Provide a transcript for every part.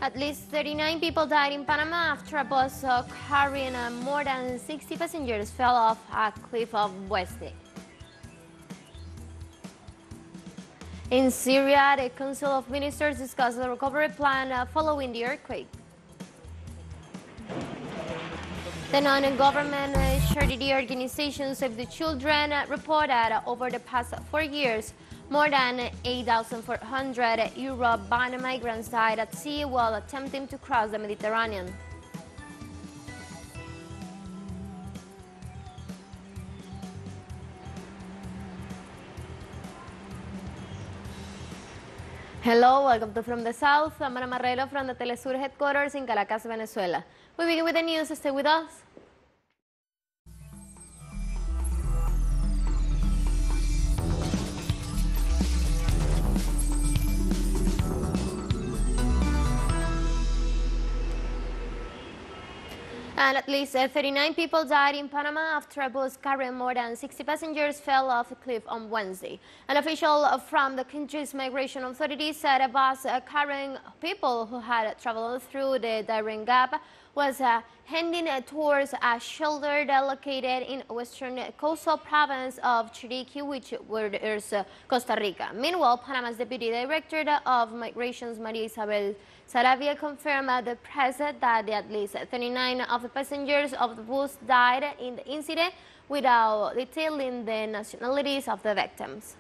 At least 39 people died in Panama after a bus carrying more than 60 passengers fell off a cliff on Wednesday. In Syria, the Council of Ministers discussed the recovery plan following the earthquake. The non-government charity organization Save the Children reported that over the past 4 years, more than 8,400 Europe-bound migrants died at sea while attempting to cross the Mediterranean. Hello, welcome to From the South. I'm Ana Marrero from the teleSUR headquarters in Caracas, Venezuela. We begin with the news. Stay with us. And at least 39 people died in Panama after a bus carrying more than 60 passengers fell off a cliff on Wednesday. An official from the country's migration authorities said a bus carrying people who had traveled through the Darien Gap was heading towards a shelter located in western coastal province of Chiriquí, which borders Costa Rica. Meanwhile, Panama's Deputy Director of Migrations, Maria Isabel Saravia, confirmed at the press that at least 39 of the passengers of the bus died in the incident without detailing the nationalities of the victims.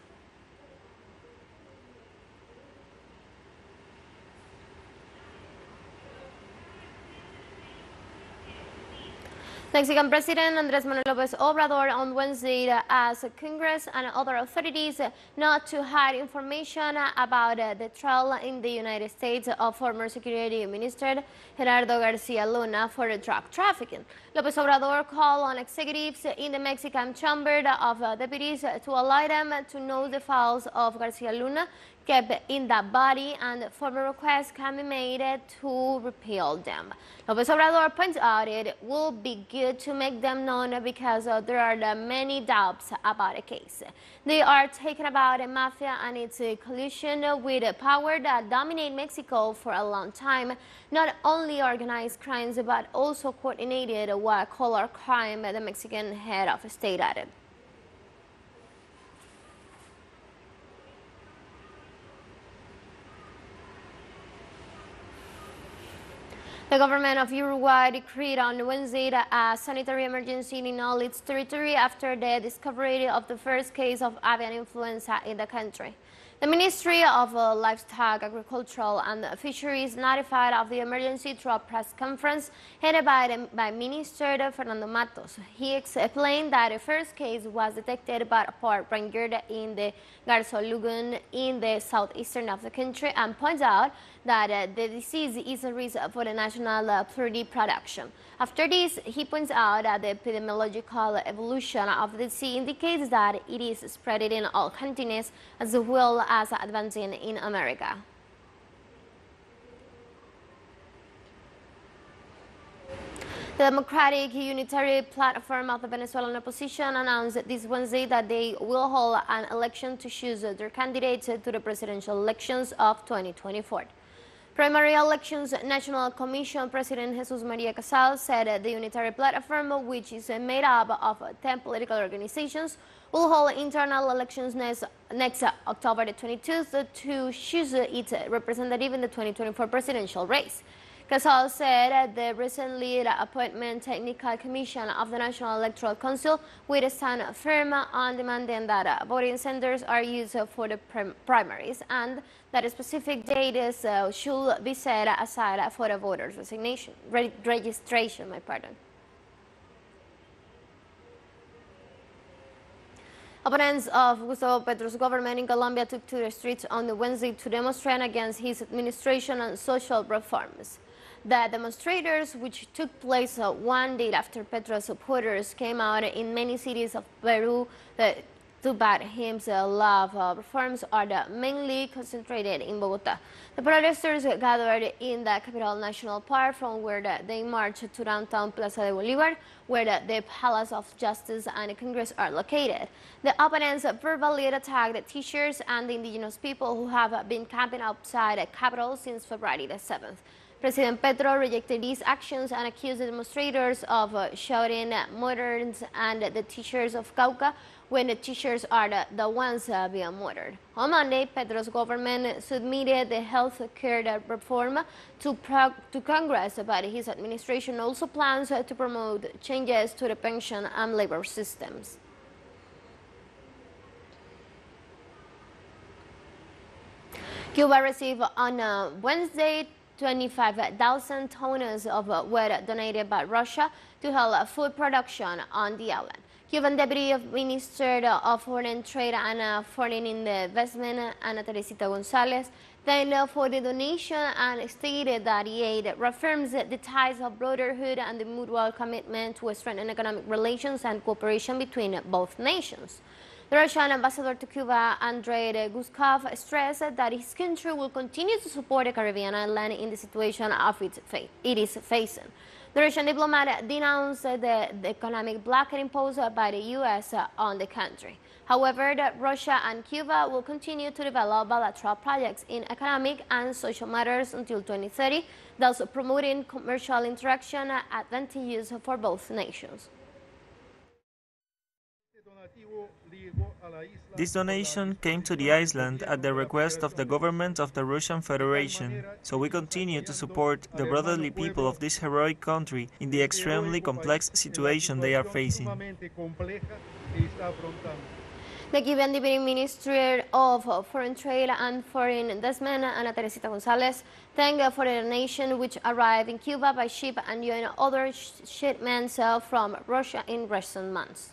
Mexican President Andrés Manuel López Obrador on Wednesday asked Congress and other authorities not to hide information about the trial in the United States of former Security Minister Gerardo Garcia Luna for drug trafficking. López Obrador called on executives in the Mexican Chamber of Deputies to allow them to know the files of Garcia Luna kept in that body, and formal requests can be made to repeal them. López Obrador points out it will be good to make them known because there are many doubts about the case. They are talking about a mafia and its collusion with power that dominate Mexico for a long time, not only organized crimes but also coordinated white-collar crime, the Mexican head of state added. The government of Uruguay decreed on Wednesday a sanitary emergency in all its territory after the discovery of the first case of avian influenza in the country. The Ministry of Livestock, Agricultural and Fisheries notified of the emergency through a press conference headed by Minister Fernando Matos. He explained that the first case was detected by a park ranger in the Garzo Lagoon in the southeastern of the country and points out that the disease is a risk for the national poultry production. After this, he points out that the epidemiological evolution of the disease indicates that it is spreading in all continents as well as advancing in America. The Democratic Unitary Platform of the Venezuelan opposition announced this Wednesday that they will hold an election to choose their candidates to the presidential elections of 2024. Primary Elections National Commission President Jesus Maria Casal said the Unitary Platform, which is made up of 10 political organizations, will hold internal elections next October the 22nd to choose its representative in the 2024 presidential race. Casal said the recently appointed Technical Commission of the National Electoral Council will stand firm on demanding that voting centers are used for the primaries and that a specific date should be set aside for the voters' registration. Opponents of Gustavo Petro's government in Colombia took to the streets on the Wednesday to demonstrate against his administration and social reforms. The demonstrators, which took place one day after Petro's supporters came out in many cities of Peru to bat his love reforms, are mainly concentrated in Bogotá. The protesters gathered in the Capital National Park, from where they marched to downtown Plaza de Bolívar, where the Palace of Justice and Congress are located. The opponents verbally attacked teachers and the indigenous people who have been camping outside the capital since February the 7th. President Petro rejected these actions and accused the demonstrators of shouting "murderers" and the teachers of Cauca when the teachers are the ones being murdered. On Monday, Petro's government submitted the health care reform to Congress, but his administration also plans to promote changes to the pension and labor systems. Cuba received on Wednesday 25,000 tons of wood donated by Russia to help food production on the island. Cuban Deputy Minister of Foreign Trade and Foreign Investment, Ana Teresita González, thanked for the donation and stated that the aid reaffirms the ties of brotherhood and the mutual commitment to strengthen economic relations and cooperation between both nations. The Russian ambassador to Cuba, Andrei Guskov, stressed that his country will continue to support the Caribbean island in the situation of it is facing. The Russian diplomat denounced the economic blockade imposed by the U.S. on the country. However, Russia and Cuba will continue to develop bilateral projects in economic and social matters until 2030, thus promoting commercial interaction advantageous for both nations. This donation came to the island at the request of the government of the Russian Federation, so we continue to support the brotherly people of this heroic country in the extremely complex situation they are facing. The Cuban Deputy Minister of Foreign Trade and Foreign Investment, Ana Teresita González, thanked for the donation which arrived in Cuba by ship and joined other shipments from Russia in recent months.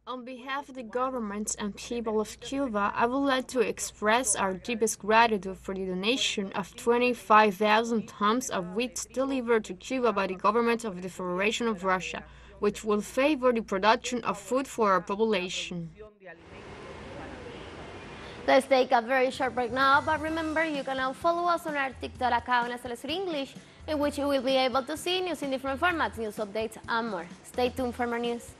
On behalf of the government and people of Cuba, I would like to express our deepest gratitude for the donation of 25,000 tons of wheat delivered to Cuba by the government of the Federation of Russia, which will favor the production of food for our population. Let's take a very short break now, but remember you can now follow us on our TikTok account as teleSUR English, in which you will be able to see news in different formats, news updates, and more. Stay tuned for more news.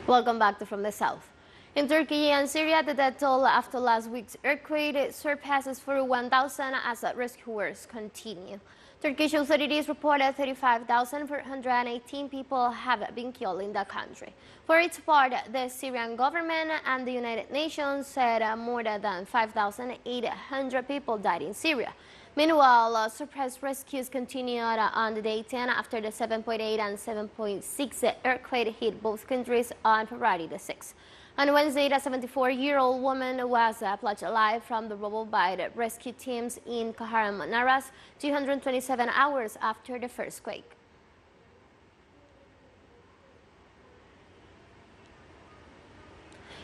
Welcome back to From the South. In Turkey and Syria, the death toll after last week's earthquake surpasses 41,000 as rescuers continue. Turkish authorities reported 35,418 people have been killed in the country. For its part, the Syrian government and the United Nations said more than 5,800 people died in Syria. Meanwhile, surprise rescues continued on the day 10 after the 7.8 and 7.6 earthquake hit both countries on February the 6th. On Wednesday, the 74-year-old woman was plucked alive from the rubble by the rescue teams in Kahraman Maras 227 hours after the first quake.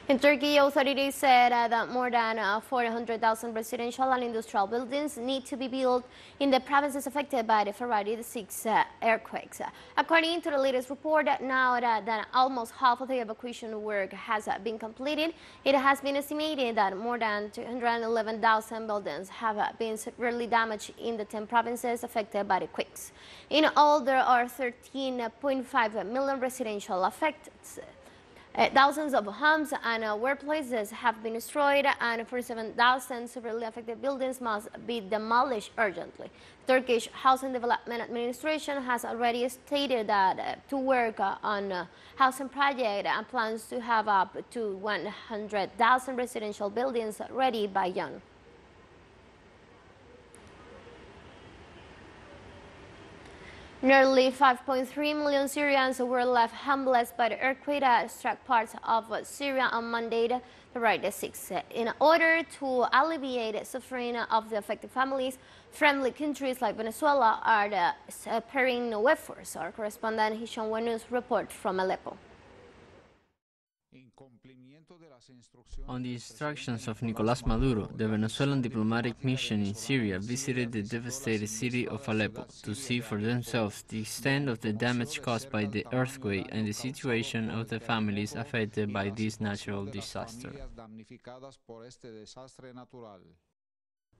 In Turkey, authorities said that more than 400,000 residential and industrial buildings need to be built in the provinces affected by the February 6 earthquakes. According to the latest report, now that almost half of the evacuation work has been completed, it has been estimated that more than 211,000 buildings have been severely damaged in the 10 provinces affected by the quakes. In all, there are 13.5 million residential affected. Thousands of homes and workplaces have been destroyed, and 47,000 severely affected buildings must be demolished urgently. Turkish Housing Development Administration has already stated that to work on housing project and plans to have up to 100,000 residential buildings ready by June. Nearly 5.3 million Syrians were left homeless by the earthquake that struck parts of Syria on Monday, the 6th. In order to alleviate suffering of the affected families, friendly countries like Venezuela are sparing no efforts. Our correspondent Hisham Wanus reports from Aleppo. On the instructions of Nicolás Maduro, the Venezuelan diplomatic mission in Syria visited the devastated city of Aleppo to see for themselves the extent of the damage caused by the earthquake and the situation of the families affected by this natural disaster.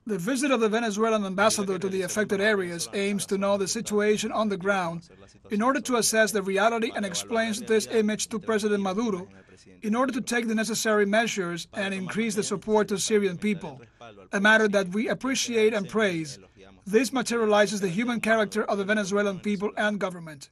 The visit of the Venezuelan ambassador to the affected areas aims to know the situation on the ground in order to assess the reality and explains this image to President Maduro in order to take the necessary measures and increase the support to Syrian people, a matter that we appreciate and praise. This materializes the human character of the Venezuelan people and government.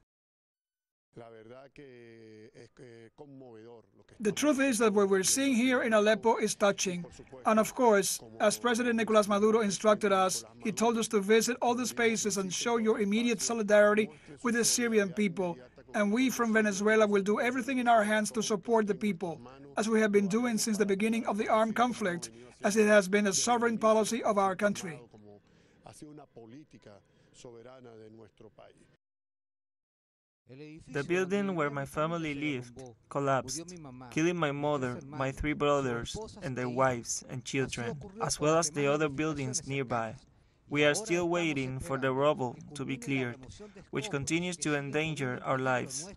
The truth is that what we're seeing here in Aleppo is touching. And of course, as President Nicolás Maduro instructed us, he told us to visit all the spaces and show your immediate solidarity with the Syrian people. And we from Venezuela will do everything in our hands to support the people, as we have been doing since the beginning of the armed conflict, as it has been a sovereign policy of our country. The building where my family lived collapsed, killing my mother, my 3 brothers, and their wives and children, as well as the other buildings nearby. We are still waiting for the rubble to be cleared, which continues to endanger our lives.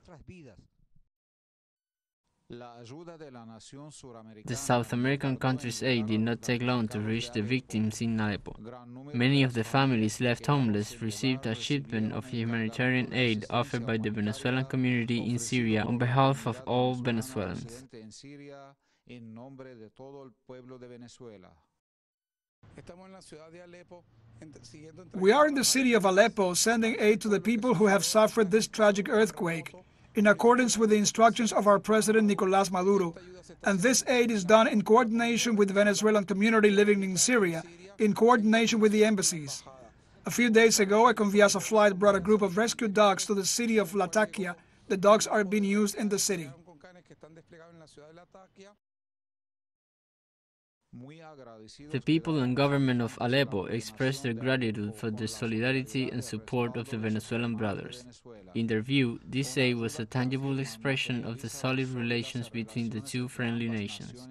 The South American country's aid did not take long to reach the victims in Aleppo. Many of the families left homeless received a shipment of humanitarian aid offered by the Venezuelan community in Syria on behalf of all Venezuelans. We are in the city of Aleppo sending aid to the people who have suffered this tragic earthquake, in accordance with the instructions of our President Nicolás Maduro, and this aid is done in coordination with the Venezuelan community living in Syria, in coordination with the embassies. A few days ago, a Conviasa flight brought a group of rescued dogs to the city of Latakia. The dogs are being used in the city. The people and government of Aleppo expressed their gratitude for the solidarity and support of the Venezuelan brothers. In their view, this aid was a tangible expression of the solid relations between the two friendly nations.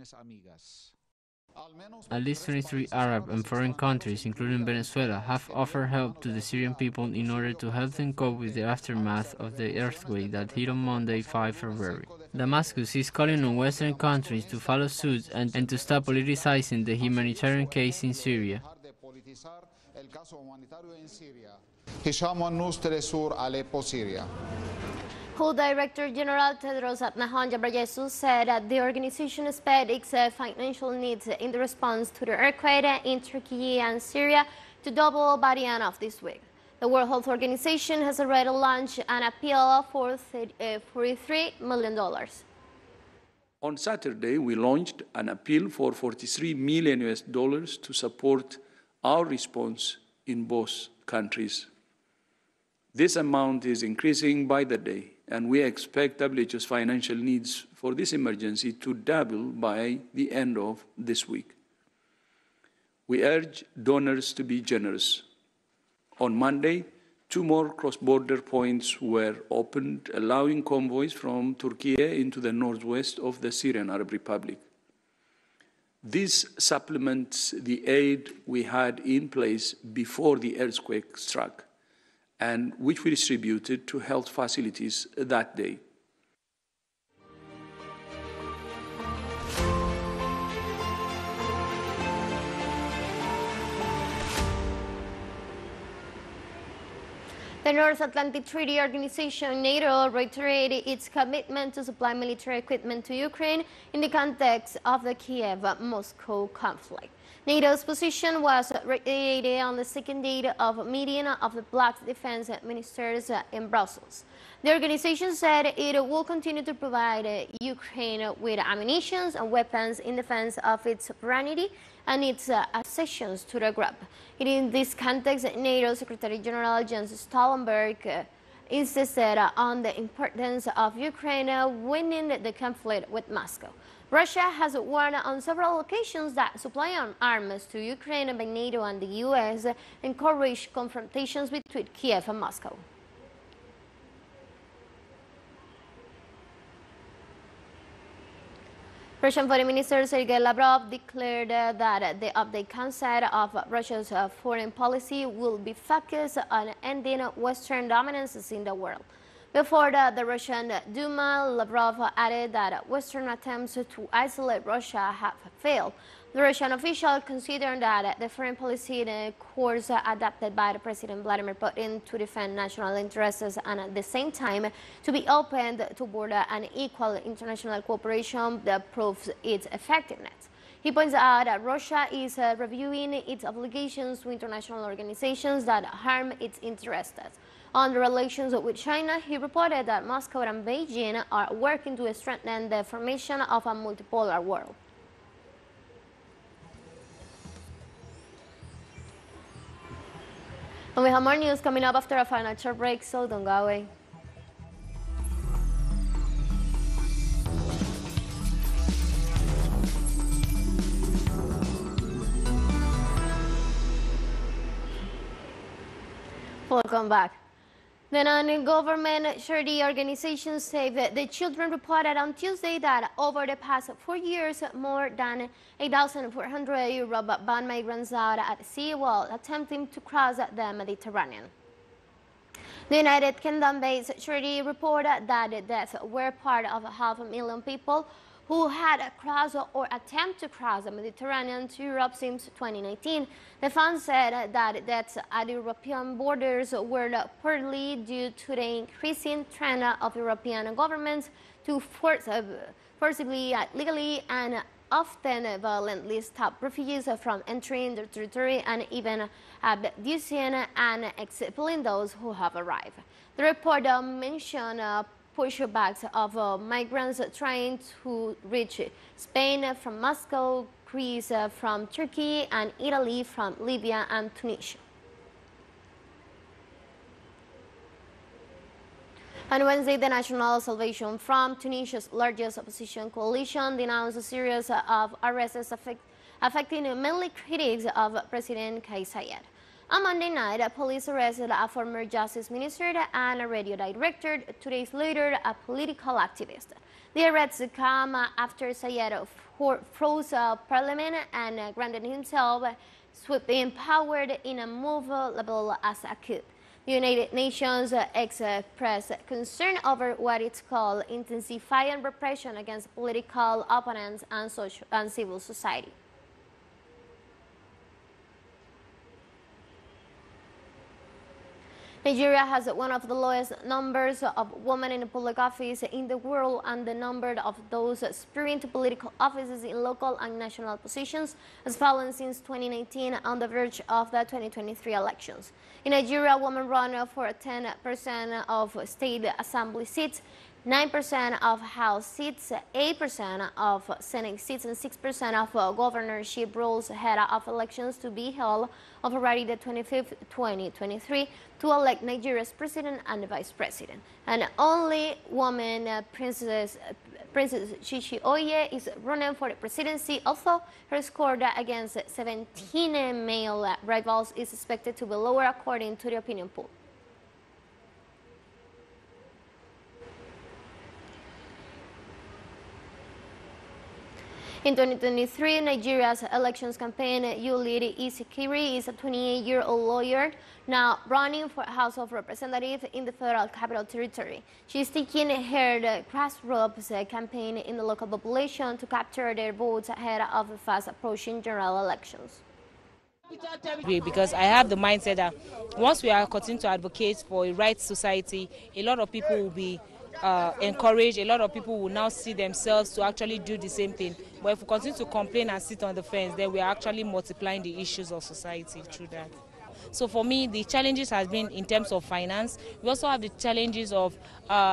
At least 23 Arab and foreign countries, including Venezuela, have offered help to the Syrian people in order to help them cope with the aftermath of the earthquake that hit on Monday, 5 February. Damascus is calling on Western countries to follow suit and to stop politicizing the humanitarian case in Syria. Hisham Wanus, teleSUR, Aleppo, Syria. WHO Director General Tedros Adhanom Ghebreyesus said that the organization expects its financial needs in the response to the earthquake in Turkey and Syria to double by the end of this week. The World Health Organization has already launched an appeal for $43 million. On Saturday, we launched an appeal for $43 million to support our response in both countries. This amount is increasing by the day, and we expect WHO's financial needs for this emergency to double by the end of this week. We urge donors to be generous. On Monday, 2 more cross-border points were opened, allowing convoys from Turkey into the northwest of the Syrian Arab Republic. This supplements the aid we had in place before the earthquake struck, and which we distributed to health facilities that day. The North Atlantic Treaty Organization, NATO, reiterated its commitment to supply military equipment to Ukraine in the context of the Kiev-Moscow conflict. NATO's position was reiterated on the second day of a meeting of the bloc's defense ministers in Brussels. The organization said it will continue to provide Ukraine with ammunition and weapons in defense of its sovereignty and its accessions to the group. In this context, NATO Secretary General Jens Stoltenberg insisted on the importance of Ukraine winning the conflict with Moscow. Russia has warned on several occasions that supplying arms to Ukraine by NATO and the U.S. encourage confrontations between Kiev and Moscow. Russian Foreign Minister Sergei Lavrov declared that the update concept of Russia's foreign policy will be focused on ending Western dominances in the world. Before the Russian Duma, Lavrov added that Western attempts to isolate Russia have failed. The Russian official considered that the foreign policy course adopted by President Vladimir Putin to defend national interests and at the same time to be opened toward an equal international cooperation that proves its effectiveness. He points out that Russia is reviewing its obligations to international organizations that harm its interests. On the relations with China, he reported that Moscow and Beijing are working to strengthen the formation of a multipolar world. And we have more news coming up after a final short break, so don't go away. Welcome back. The non-government charity organization Save the Children reported on Tuesday that over the past 4 years, more than 8,400 Europe-bound migrants died at sea while attempting to cross the Mediterranean. The United Kingdom-based charity reported that the deaths were part of 500,000 people who had crossed or attempt to cross the Mediterranean to Europe since 2019. The fund said that deaths at European borders were partly due to the increasing trend of European governments to forcibly, legally, and often violently stop refugees from entering their territory and even abducing and expelling those who have arrived. The report mentioned pushbacks of migrants trying to reach Spain from Moscow, Greece from Turkey, and Italy from Libya and Tunisia. On Wednesday, the National Salvation Front, Tunisia's largest opposition coalition, denounced a series of arrests affecting mainly critics of President Kais Saied. On Monday night, police arrested a former justice minister and a radio director, 2 days later, a political activist. The arrests come after Saied froze parliament and granted himself sweeping power in a move labeled as a coup. The United Nations expressed concern over what it's called intensifying repression against political opponents and civil society. Nigeria has one of the lowest numbers of women in public office in the world, and the number of those aspiring to political offices in local and national positions has fallen since 2019 on the verge of the 2023 elections. In Nigeria, women run for 10% of state assembly seats, 9% of House seats, 8% of Senate seats, and 6% of governorship roles ahead of elections to be held on February the 25th, 2023, to elect Nigeria's president and vice president. And only woman, Princess Chichi Oye, is running for the presidency, although her score against 17 male rivals is expected to be lower according to the opinion poll. In 2023, Nigeria's elections campaign lead Isekiri is a 28-year-old lawyer now running for House of Representatives in the Federal Capital Territory. She is taking her grassroots campaign in the local population to capture their votes ahead of the fast-approaching general elections. Because I have the mindset that once we are continuing to advocate for a right society, a lot of people will be encouraged, a lot of people will now see themselves to actually do the same thing. But if we continue to complain and sit on the fence, then we are actually multiplying the issues of society through that. So for me, the challenges has been in terms of finance. We also have the challenges of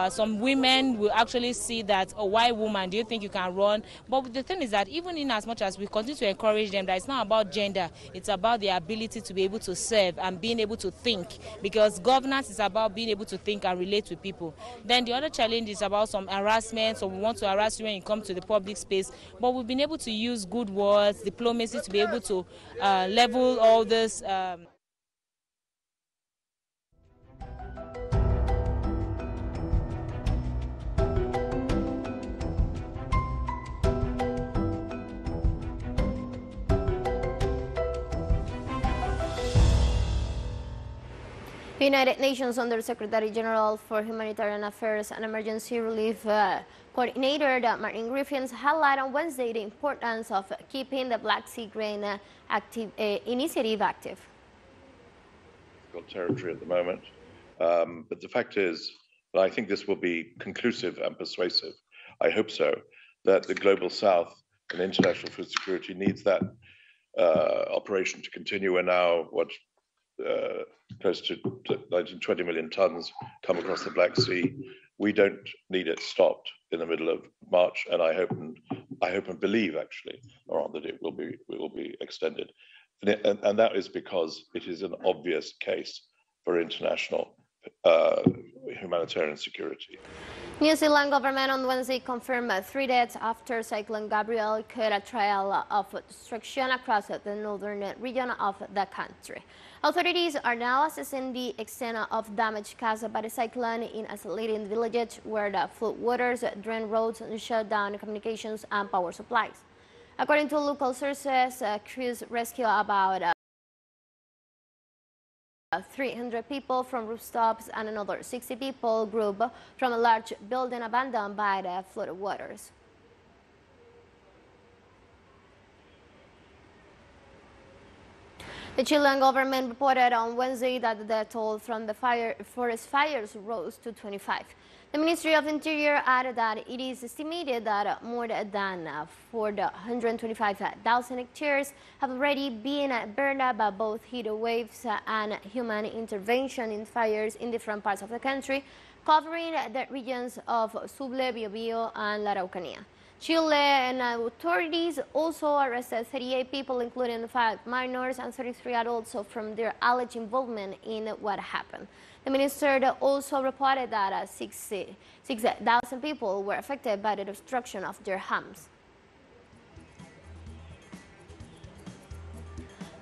some women will actually see that, oh, why woman? Do you think you can run? But the thing is that even in as much as we continue to encourage them, that it's not about gender, it's about the ability to be able to serve and being able to think, because governance is about being able to think and relate with people. Then the other challenge is about some harassment, so we want to harass you when you come to the public space, but we've been able to use good words, diplomacy to be able to level all this. United Nations Under-Secretary General for Humanitarian Affairs and Emergency Relief Coordinator Martin Griffiths highlighted on Wednesday the importance of keeping the Black Sea Grain initiative active. Territory at the moment, but the fact is that I think this will be conclusive and persuasive. I hope so, that the Global South and international food security needs that operation to continue. We're now, close to 20 million tons come across the Black Sea. We don't need it stopped in the middle of March, and I hope and believe actually, or that it will be extended. And that is because it is an obvious case for international humanitarian security. New Zealand government on Wednesday confirmed 3 deaths after Cyclone Gabrielle caused a trail of destruction across the northern region of the country. Authorities are now assessing the extent of damage caused by the cyclone in isolated villages where the flood waters drained roads and shut down communications and power supplies. According to local sources, crews rescued about 300 people from rooftops and another 60 people group from a large building abandoned by the flooded waters. The Chilean government reported on Wednesday that the toll from the forest fires rose to 25. The Ministry of Interior added that it is estimated that more than 425,000 hectares have already been burned up by both heat waves and human intervention in fires in different parts of the country, covering the regions of Suble, Biobío, and La Araucanía. Chilean authorities also arrested 38 people, including 5 minors and 33 adults, from their alleged involvement in what happened. The minister also reported that 6,000 people were affected by the destruction of their homes.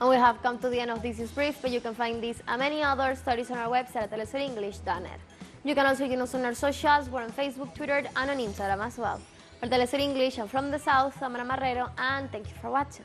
And we have come to the end of this brief, but you can find this and many other stories on our website at telesurenglish.net. You can also join us on our socials. We're on Facebook, Twitter, and on Instagram as well. For TeleSUR English, I'm from the South, I'm Ana Marrero, and thank you for watching.